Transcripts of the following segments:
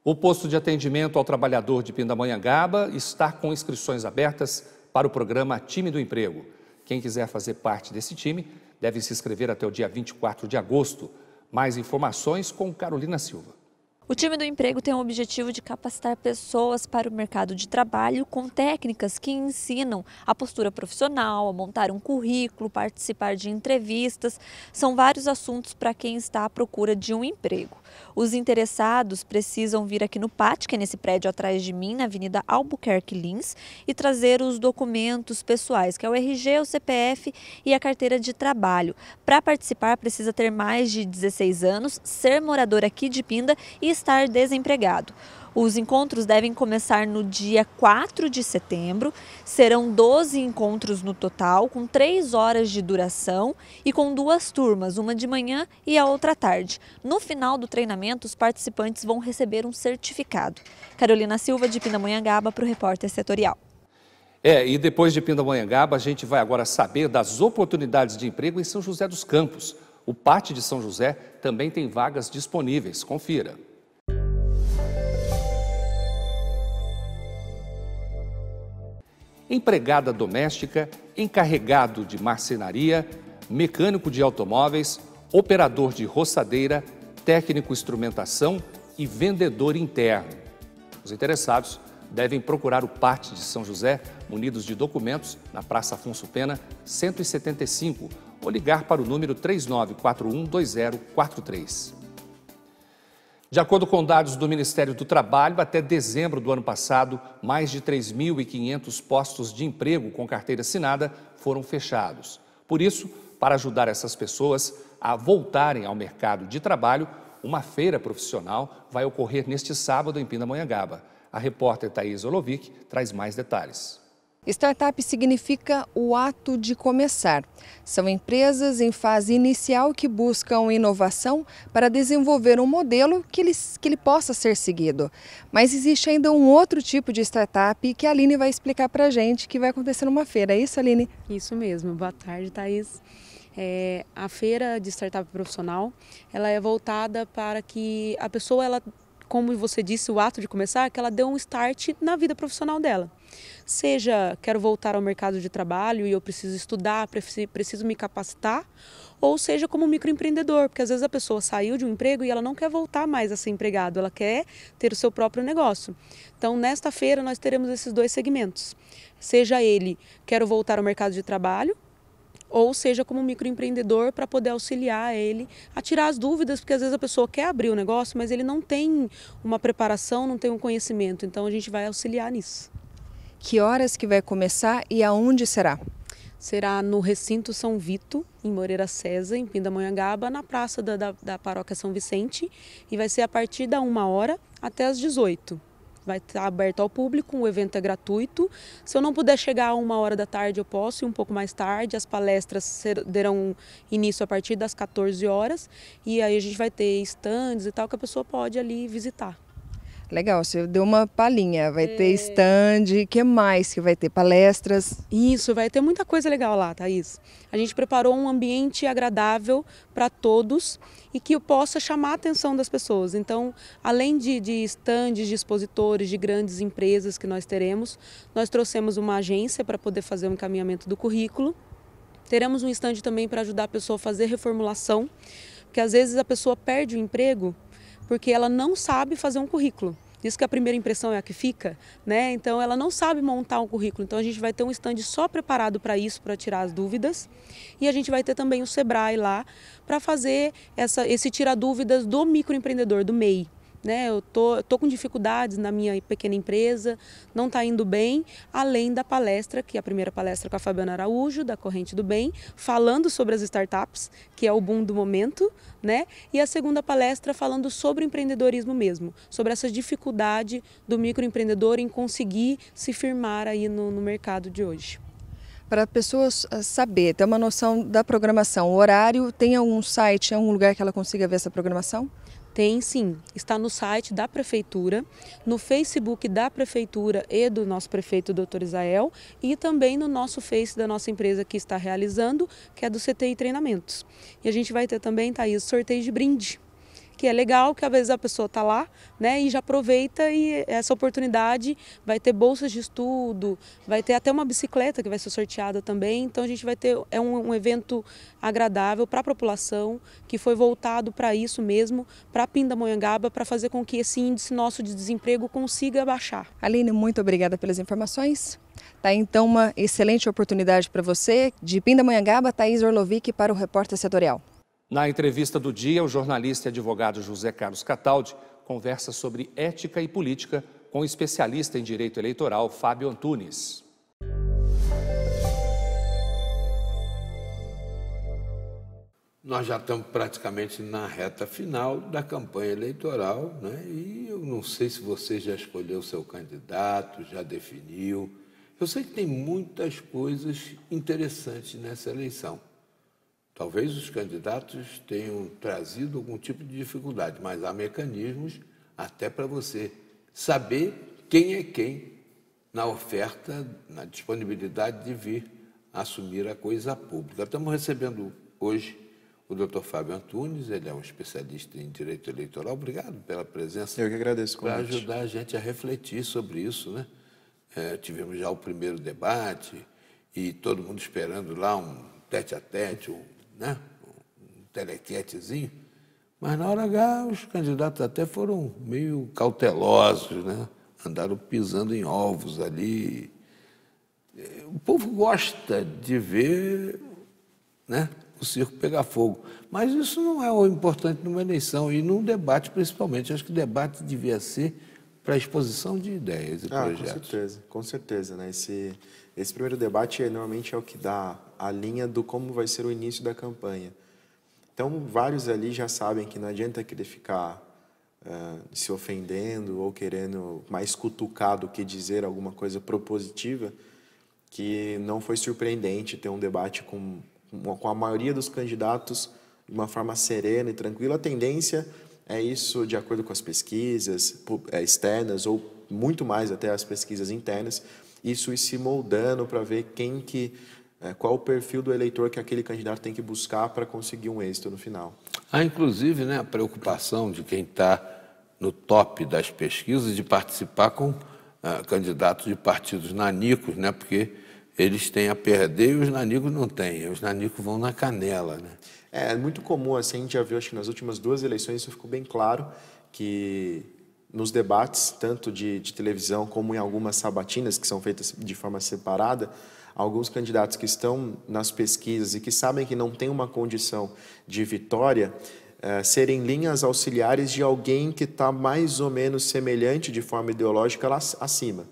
O posto de atendimento ao trabalhador de Pindamonhangaba está com inscrições abertas para o programa Time do Emprego. Quem quiser fazer parte desse time deve se inscrever até o dia 24 de agosto. Mais informações com Carolina Silva. O Time do Emprego tem o objetivo de capacitar pessoas para o mercado de trabalho com técnicas que ensinam a postura profissional, a montar um currículo, participar de entrevistas. São vários assuntos para quem está à procura de um emprego. Os interessados precisam vir aqui no PAT, que é nesse prédio atrás de mim, na Avenida Albuquerque Lins, e trazer os documentos pessoais, que é o RG, o CPF e a carteira de trabalho. Para participar, precisa ter mais de 16 anos, ser morador aqui de Pinda e estar desempregado. Os encontros devem começar no dia 4 de setembro, serão 12 encontros no total, com 3 horas de duração e com 2 turmas, uma de manhã e a outra à tarde. No final do treinamento, os participantes vão receber um certificado. Carolina Silva, de Pindamonhangaba, para o Repórter Setorial. E depois de Pindamonhangaba, a gente vai agora saber das oportunidades de emprego em São José dos Campos. O PAT de São José também tem vagas disponíveis. Confira. Empregada doméstica, encarregado de marcenaria, mecânico de automóveis, operador de roçadeira, técnico instrumentação e vendedor interno. Os interessados devem procurar o PAT de São José, munidos de documentos, na Praça Afonso Pena, 175, ou ligar para o número 3941-2043. De acordo com dados do Ministério do Trabalho, até dezembro do ano passado, mais de 3.500 postos de emprego com carteira assinada foram fechados. Por isso, para ajudar essas pessoas a voltarem ao mercado de trabalho, uma feira profissional vai ocorrer neste sábado em Pindamonhangaba. A repórter Thaís Olovic traz mais detalhes. Startup significa o ato de começar. São empresas em fase inicial que buscam inovação para desenvolver um modelo que ele possa ser seguido. Mas existe ainda um outro tipo de startup que a Aline vai explicar para a gente, que vai acontecer numa feira. É isso, Aline? Isso mesmo. Boa tarde, Thaís. A feira de startup profissional, ela é voltada para que a pessoa, como você disse, o ato de começar, que ela dê um start na vida profissional dela. Seja, quero voltar ao mercado de trabalho e eu preciso estudar, preciso me capacitar, ou seja, como microempreendedor, porque às vezes a pessoa saiu de um emprego e ela não quer voltar mais a ser empregado, ela quer ter o seu próprio negócio. Então, nesta feira, nós teremos esses dois segmentos. Seja ele, quero voltar ao mercado de trabalho, ou seja, como microempreendedor, para poder auxiliar ele a tirar as dúvidas, porque às vezes a pessoa quer abrir o negócio, mas ele não tem uma preparação, não tem um conhecimento, então a gente vai auxiliar nisso. Que horas que vai começar e aonde será? Será no Recinto São Vito, em Moreira César, em Pindamonhangaba, na praça da Paróquia São Vicente, e vai ser a partir da 1h até as 18h. Vai estar aberto ao público, o evento é gratuito. Se eu não puder chegar a 1h da tarde, eu posso ir um pouco mais tarde. As palestras terão início a partir das 14h e aí a gente vai ter estandes e tal que a pessoa pode ali visitar. Legal, você deu uma palhinha, vai ter stand, o que mais que vai ter? Palestras? Isso, vai ter muita coisa legal lá, Thaís. A gente preparou um ambiente agradável para todos e que possa chamar a atenção das pessoas. Então, além de stands, de expositores, de grandes empresas que nós teremos, nós trouxemos uma agência para poder fazer o encaminhamento do currículo. Teremos um stand também para ajudar a pessoa a fazer reformulação, porque às vezes a pessoa perde o emprego porque ela não sabe fazer um currículo. Diz que a primeira impressão é a que fica, né? Então ela não sabe montar um currículo. Então a gente vai ter um stand só preparado para isso, para tirar as dúvidas. E a gente vai ter também o Sebrae lá para fazer esse tirar dúvidas do microempreendedor, do MEI. Né? Eu tô com dificuldades na minha pequena empresa, não está indo bem, além da palestra, que é a primeira palestra com a Fabiana Araújo, da Corrente do Bem, falando sobre as startups, que é o boom do momento, né? E a segunda palestra falando sobre o empreendedorismo mesmo, sobre essa dificuldade do microempreendedor em conseguir se firmar aí no mercado de hoje. Para pessoas saber, ter uma noção da programação, o horário, tem algum site, algum lugar que ela consiga ver essa programação? Tem sim, está no site da Prefeitura, no Facebook da Prefeitura e do nosso prefeito, Dr. Isael, e também no nosso Face da nossa empresa que está realizando, que é do CTI Treinamentos. E a gente vai ter também, Thaís, sorteio de brinde, que é legal, que às vezes a pessoa está lá, né, e já aproveita e essa oportunidade vai ter bolsas de estudo, vai ter até uma bicicleta que vai ser sorteada também, então a gente vai ter um evento agradável para a população, que foi voltado para isso mesmo, para Pindamonhangaba, para fazer com que esse índice nosso de desemprego consiga baixar. Aline, muito obrigada pelas informações. Tá então uma excelente oportunidade para você. De Pindamonhangaba, Thaís Orlovic para o Repórter Setorial. Na entrevista do dia, o jornalista e advogado José Carlos Cataldi conversa sobre ética e política com o especialista em direito eleitoral Fábio Antunes. Nós já estamos praticamente na reta final da campanha eleitoral, né? E eu não sei se você já escolheu o seu candidato, já definiu. Eu sei que tem muitas coisas interessantes nessa eleição. Talvez os candidatos tenham trazido algum tipo de dificuldade, mas há mecanismos até para você saber quem é quem na oferta, na disponibilidade de vir assumir a coisa pública. Estamos recebendo hoje o Dr. Fábio Antunes, ele é um especialista em direito eleitoral. Obrigado pela presença. Eu que agradeço o convite. Para ajudar a gente a refletir sobre isso, né? Tivemos já o primeiro debate e todo mundo esperando lá um tete-a-tete, né? Um telequetezinho. Mas na hora H os candidatos até foram meio cautelosos, né? Andaram pisando em ovos ali. O povo gosta de ver, né, o circo pegar fogo. Mas isso não é o importante numa eleição e num debate, principalmente. Acho que o debate devia ser para a exposição de ideias e projetos. Com certeza. Né? Esse primeiro debate normalmente é o que dá a linha do como vai ser o início da campanha. Então, vários ali já sabem que não adianta querer ficar se ofendendo ou querendo mais cutucar do que dizer alguma coisa propositiva, que não foi surpreendente ter um debate com a maioria dos candidatos de uma forma serena e tranquila. A tendência é isso, de acordo com as pesquisas externas, ou muito mais até as pesquisas internas, isso ir se moldando para ver qual o perfil do eleitor que aquele candidato tem que buscar para conseguir um êxito no final. Há, inclusive, né, a preocupação de quem está no top das pesquisas de participar com candidatos de partidos nanicos, né, porque eles têm a perder e os nanicos não têm. Os nanicos vão na canela, né? É muito comum, assim, a gente já viu, acho que nas últimas 2 eleições isso ficou bem claro, que nos debates, tanto de televisão como em algumas sabatinas que são feitas de forma separada, alguns candidatos que estão nas pesquisas e que sabem que não tem uma condição de vitória, serem linhas auxiliares de alguém que está mais ou menos semelhante de forma ideológica lá acima.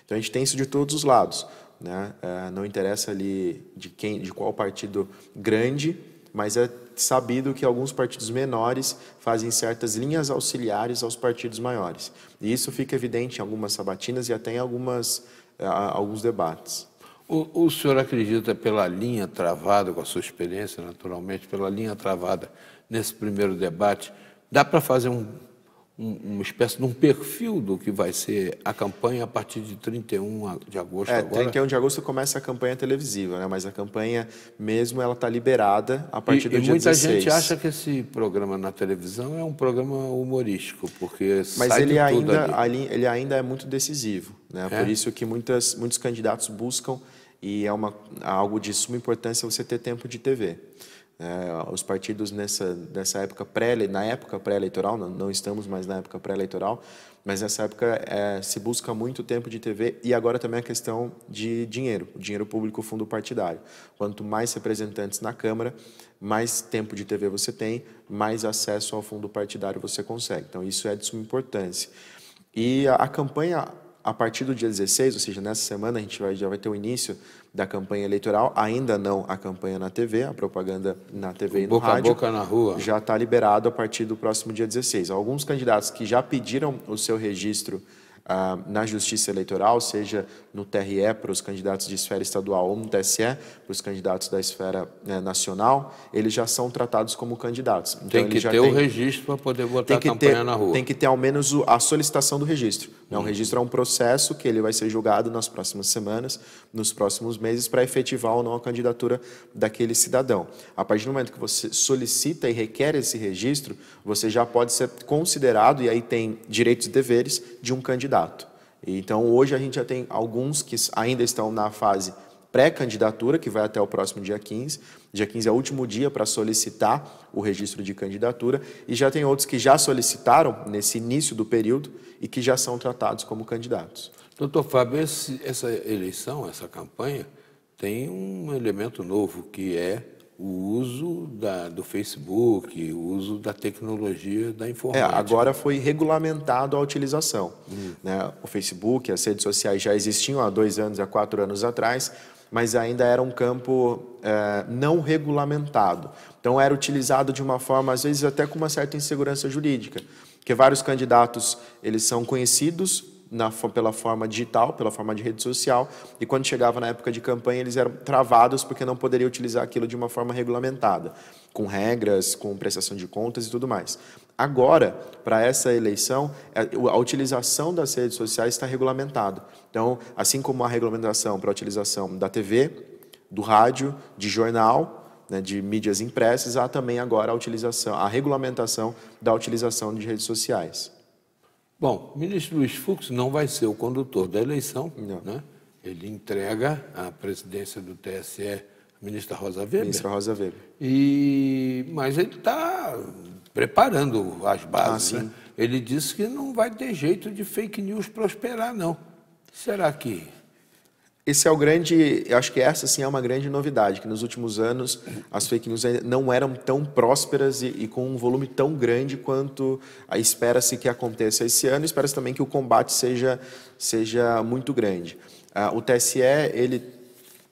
Então a gente tem isso de todos os lados, né? Não interessa ali de qual partido grande, mas é sabido que alguns partidos menores fazem certas linhas auxiliares aos partidos maiores. E isso fica evidente em algumas sabatinas e até em alguns debates. O senhor acredita, pela linha travada, com a sua experiência, naturalmente, pela linha travada nesse primeiro debate, dá para fazer uma espécie de um perfil do que vai ser a campanha a partir de 31 de agosto agora? 31 de agosto começa a campanha televisiva, né? Mas a campanha mesmo ela está liberada a partir do dia 16. E muita gente acha que esse programa na televisão é um programa humorístico, porque mas sai ele de ainda, tudo ali. ele ainda é muito decisivo, né? Por isso que muitos candidatos buscam, e é algo de suma importância você ter tempo de TV. Os partidos nessa época na época pré-eleitoral, não estamos mais na época pré-eleitoral, mas nessa época se busca muito tempo de TV e agora também a questão de dinheiro, o dinheiro público, fundo partidário. Quanto mais representantes na Câmara, mais tempo de TV você tem, mais acesso ao fundo partidário você consegue. Então isso é de suma importância. E a campanha, a partir do dia 16, ou seja, nessa semana a gente já vai ter o início da campanha eleitoral, ainda não a campanha na TV, a propaganda na TV e no rádio. Boca a boca na rua. Já está liberado a partir do próximo dia 16. Alguns candidatos que já pediram o seu registro na Justiça Eleitoral, seja no TRE para os candidatos de esfera estadual ou no TSE para os candidatos da esfera nacional, eles já são tratados como candidatos. Então, tem que ter o registro para poder botar a campanha na rua. Tem que ter ao menos a solicitação do registro. O registro é um processo que ele vai ser julgado nas próximas semanas, nos próximos meses, para efetivar ou não a candidatura daquele cidadão. A partir do momento que você solicita e requer esse registro, você já pode ser considerado, e aí tem direitos e deveres, de um candidato. Então, hoje a gente já tem alguns que ainda estão na fase pré-candidatura, que vai até o próximo dia 15. Dia 15 é o último dia para solicitar o registro de candidatura, e já tem outros que já solicitaram nesse início do período e que já são tratados como candidatos. Doutor Fábio, essa eleição, essa campanha, tem um elemento novo, que é o uso do Facebook, o uso da tecnologia da informática. Agora foi regulamentado a utilização. Né? O Facebook, as redes sociais já existiam há 2 anos, há 4 anos atrás, mas ainda era um campo não regulamentado. Então era utilizado de uma forma, às vezes até com uma certa insegurança jurídica, porque vários candidatos eles são conhecidos pela forma digital, pela forma de rede social, e quando chegava na época de campanha eles eram travados porque não poderiam utilizar aquilo de uma forma regulamentada, com regras, com prestação de contas e tudo mais. Agora, para essa eleição, a utilização das redes sociais está regulamentada. Então, assim como a regulamentação para a utilização da TV, do rádio, de jornal, né, de mídias impressas, há também agora a regulamentação da utilização de redes sociais. Bom, o ministro Luiz Fux não vai ser o condutor da eleição, né? Ele entrega a presidência do TSE à ministra Rosa Weber. Ministra Rosa Weber. Mas ele está preparando as bases. Né? Ele disse que não vai ter jeito de fake news prosperar, não. Será que... Esse é o grande, eu acho que essa sim é uma grande novidade, que nos últimos anos as fake news não eram tão prósperas e com um volume tão grande quanto espera-se que aconteça esse ano, e espera-se também que o combate seja muito grande. O TSE, ele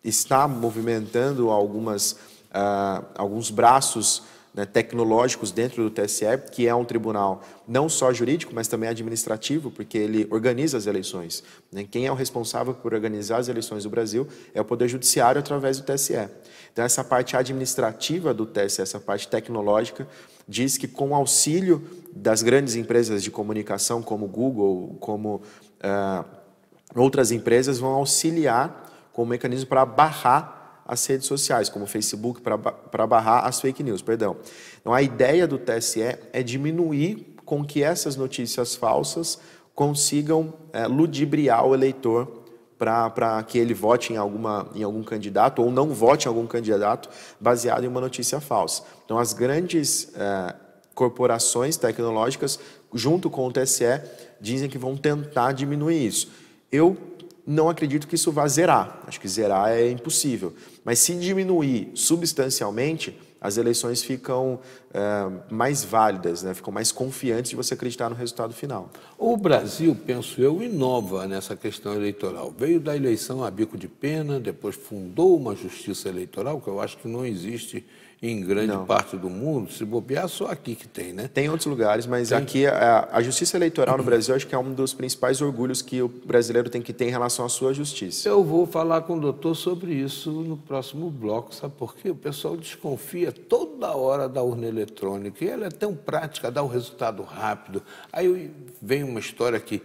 está movimentando alguns braços, né, tecnológicos dentro do TSE, que é um tribunal não só jurídico, mas também administrativo, porque ele organiza as eleições. Né? Quem é o responsável por organizar as eleições do Brasil é o Poder Judiciário através do TSE. Então, essa parte administrativa do TSE, essa parte tecnológica, diz que com o auxílio das grandes empresas de comunicação, como o Google, como outras empresas, vão auxiliar com o mecanismo para barrar as redes sociais, como o Facebook, para barrar as fake news, perdão. Então, a ideia do TSE é diminuir com que essas notícias falsas consigam ludibriar o eleitor para que ele vote em algum candidato ou não vote em algum candidato baseado em uma notícia falsa. Então, as grandes corporações tecnológicas, junto com o TSE, dizem que vão tentar diminuir isso. Eu não acredito que isso vá zerar. Acho que zerar é impossível. Mas se diminuir substancialmente, as eleições ficam mais válidas, né? Ficam mais confiantes de você acreditar no resultado final. O Brasil, penso eu, inova nessa questão eleitoral. Veio da eleição a bico de pena, depois fundou uma justiça eleitoral, que eu acho que não existe em grande parte do mundo. Se bobear, só aqui que tem, né? Tem outros lugares, mas aqui a justiça eleitoral no Brasil acho que é um dos principais orgulhos que o brasileiro tem que ter em relação à sua justiça. Eu vou falar com o doutor sobre isso no próximo bloco, sabe por quê? O pessoal desconfia toda hora da urna eletrônica e ela é tão prática, dá o resultado rápido. Aí vem uma história que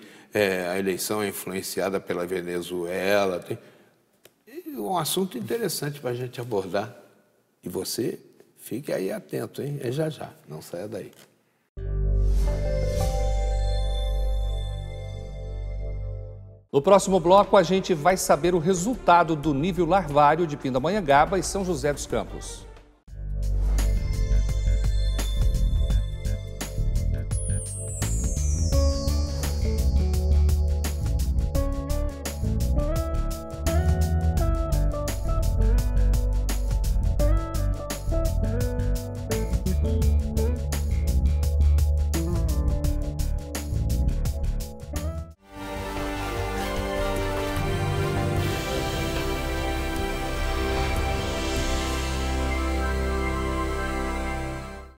a eleição é influenciada pela Venezuela. Tem um assunto interessante para a gente abordar. E você fique aí atento, hein? É já já, não saia daí. No próximo bloco, a gente vai saber o resultado do nível larvário de Pindamonhangaba e São José dos Campos.